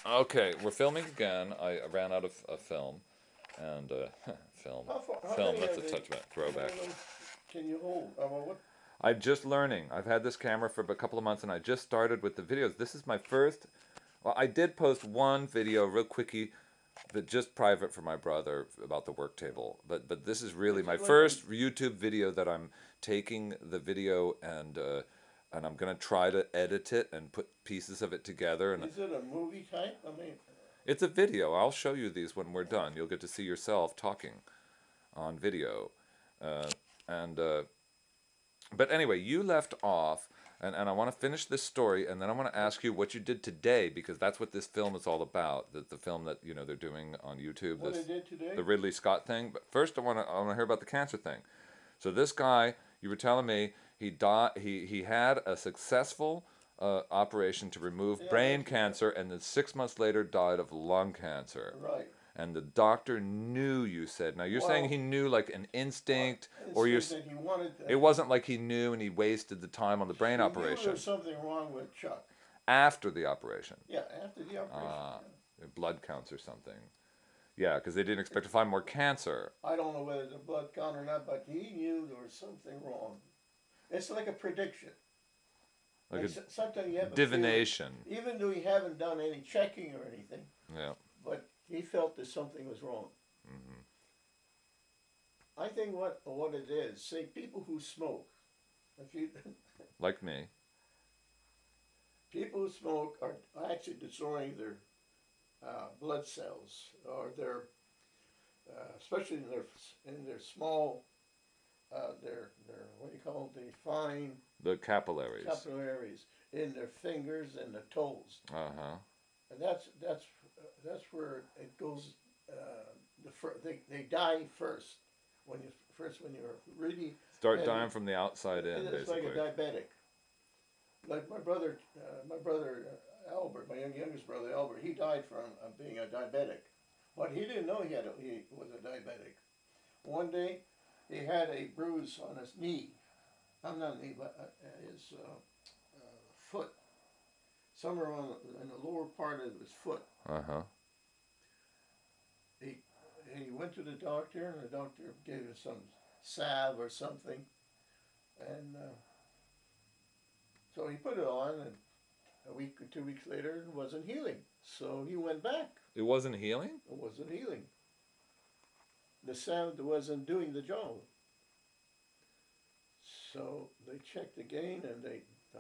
Okay, we're filming again. I ran out of film, and film, How film. many That's of a the? touch of How many throwback. of those can you hold? Well, what? I'm just learning. I've had this camera for a couple of months, and I just started with the videos. This is my first. Well, I did post one video, real quickie, that just private for my brother about the work table. But this is really Is my it like a? first YouTube video that I'm taking the video and I'm gonna try to edit it and put pieces of it together. And Is it a movie type? I mean, it's a video. I'll show you these when we're done. You'll get to see yourself talking on video. Uh, and But anyway, you left off, and I want to finish this story, and then I want to ask you what you did today, because that's what this film is all about. The film that they're doing on YouTube, what I this did today? the Ridley Scott thing. But first, I want to hear about the cancer thing. So this guy, you were telling me he died. He had a successful operation to remove Yeah, brain that's cancer, and then 6 months later died of lung cancer. right. And the doctor knew, you said. Now you're saying Well, he knew like an instinct, or instinct that he wanted. it wasn't like he knew and he wasted the time on the brain He knew there operation was something wrong with Chuck. after the operation. Yeah, after the operation. Ah, Yeah. blood counts or something. Yeah, because they didn't expect to find more cancer. I don't know whether it's a blood count or not, but he knew there was something wrong. It's like a prediction. Like Like a sometimes you have a divination. feeling, even though you haven't done any checking or anything, Yeah. but he felt that something was wrong. Hmm. I think what it is, say people who smoke, if you Like me. people who smoke are actually destroying their blood cells or their, especially in their small, their what do you call it, the fine The capillaries. capillaries in their fingers and the toes, Uh-huh. and that's where it goes. They die first when you're really Start heavy. dying from the outside in, It's like a basically. diabetic. Like my brother Albert, my youngest brother Albert, he died from being a diabetic, but he didn't know he was a diabetic. One day, he had a bruise on his knee. I'm not knee, but his foot, somewhere in the lower part of his foot. Uh-huh. He he went to the doctor, and the doctor gave him some salve or something, and so he put it on, and a week or 2 weeks later, it wasn't healing. So he went back. It wasn't healing? It wasn't healing. The salve wasn't doing the job. So they checked again, and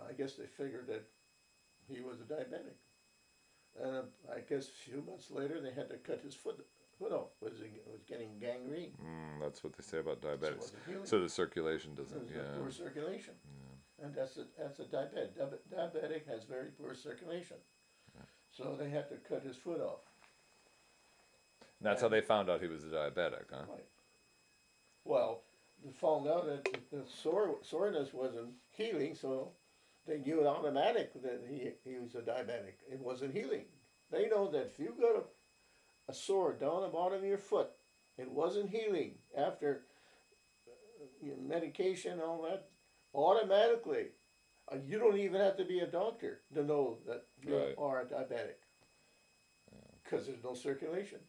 I guess they figured that he was a diabetic. And I guess a few months later, they had to cut his foot off. It was getting gangrene. That's what they say about So it diabetics. wasn't healing. So the circulation It doesn't, was yeah. poor circulation. Yeah. And that's a diabetic. Diabetic has very poor circulation. So they had to cut his foot off. That's how they found out he was a diabetic, huh? Right. Well, they found out that the soreness wasn't healing, so they knew automatic that he was a diabetic. It wasn't healing. They know that if you got a sore down the bottom of your foot, it wasn't healing after medication and all that, automatically. You don't even have to be a doctor to know that you Right. are a diabetic because there's no circulation.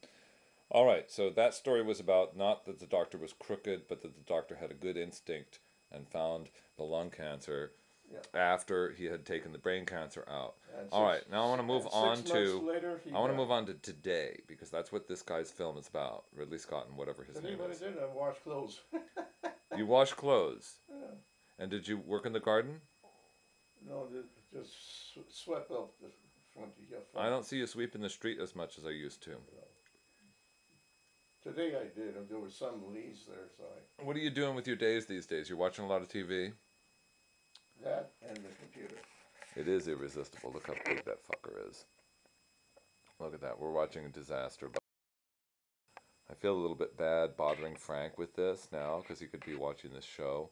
All right, so that story was about not that the doctor was crooked, but that the doctor had a good instinct and found the lung cancer Yeah. after he had taken the brain cancer out. And All right, now I want to move and on 6 months to later, he I want to died. move on to today, because that's what this guy's film is about. Ridley Scott and whatever his Today name what I is. did, I washed clothes. You wash clothes, Yeah. and did you work in the garden? No, just swept up the front of your I don't see you sweeping the street as much as I used to. Today I did, and there were some leaves there, so What are you doing with your days these days? You're watching a lot of TV? that and the computer. It is irresistible. Look how big that fucker is. Look at that. We're watching a disaster. I feel a little bit bad bothering Frank with this now, because he could be watching this show.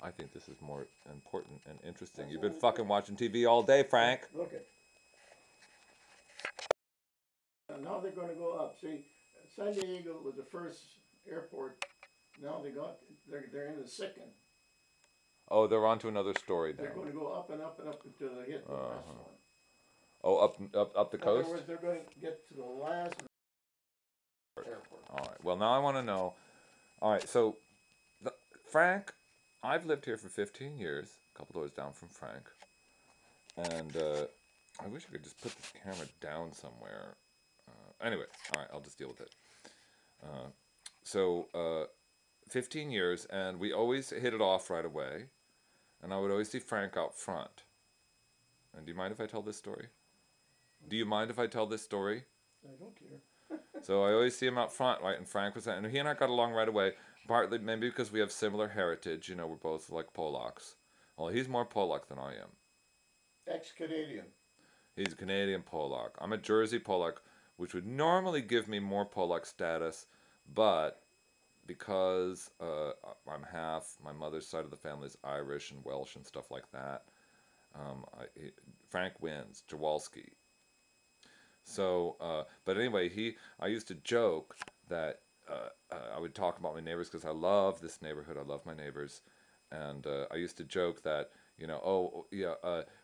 I think this is more important and interesting. You've been fucking watching TV all day, Frank. Look at. Now they're going to go up. See, San Diego was the first airport. Now they're in the second. Oh, they're on to another story They're now. going to go up and up and up until they hit the last Uh-huh. one. Oh, up the In other coast? words, they're going to get to the last airport. All right. Well, now I want to know. All right. So, the, Frank, I've lived here for 15 years, a couple doors down from Frank. And I wish I could just put this camera down somewhere. Anyway, all right, I'll just deal with it. Uh, so, 15 years, and we always hit it off right away. And I would always see Frank out front. And do you mind if I tell this story? Do you mind if I tell this story? I don't care. So I always see him out front, right? And Frank was, and he and I got along right away. Partly maybe because we have similar heritage. You know, we're both like Polacks. Well, he's more Polack than I am. Ex-Canadian. He's a Canadian Polack. I'm a Jersey Polack, which would normally give me more Polack status, but because I'm half, my mother's side of the family is Irish and Welsh and stuff like that. Frank wins, Jawalski. So, but anyway, I used to joke that I would talk about my neighbors because I love this neighborhood. I love my neighbors, and I used to joke that oh yeah,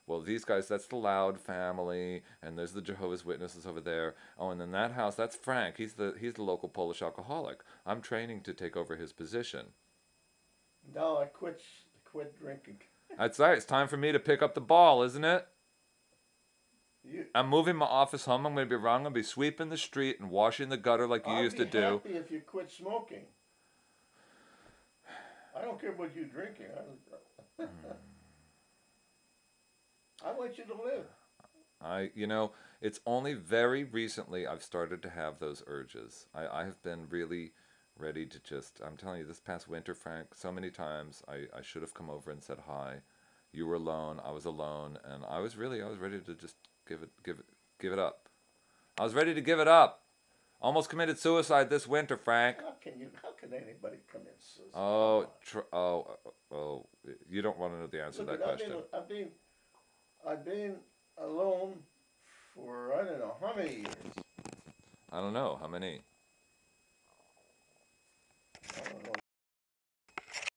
well these guys, that's the Loud family, and there's the Jehovah's Witnesses over there. Oh, and then that house, that's Frank. He's the local Polish alcoholic. I'm training to take over his position. Now I quit drinking. That's right. It's time for me to pick up the ball, isn't it? You, I'm moving my office home. I'm going to be around. I'm going to be sweeping the street and washing the gutter like you I'll used be to do. happy if you quit smoking. I don't care about you drinking. I want you to live. It's only very recently I've started to have those urges. I have been really ready to just, I'm telling you, this past winter, Frank, so many times I should have come over and said hi. You were alone, I was alone, and I was ready to just give it up. I was ready to give it up. Almost committed suicide this winter, Frank. How can anybody commit suicide? Come Oh, on. you don't want to know the answer to Look that at question. I've been alone for I don't know how many years. I don't know how many.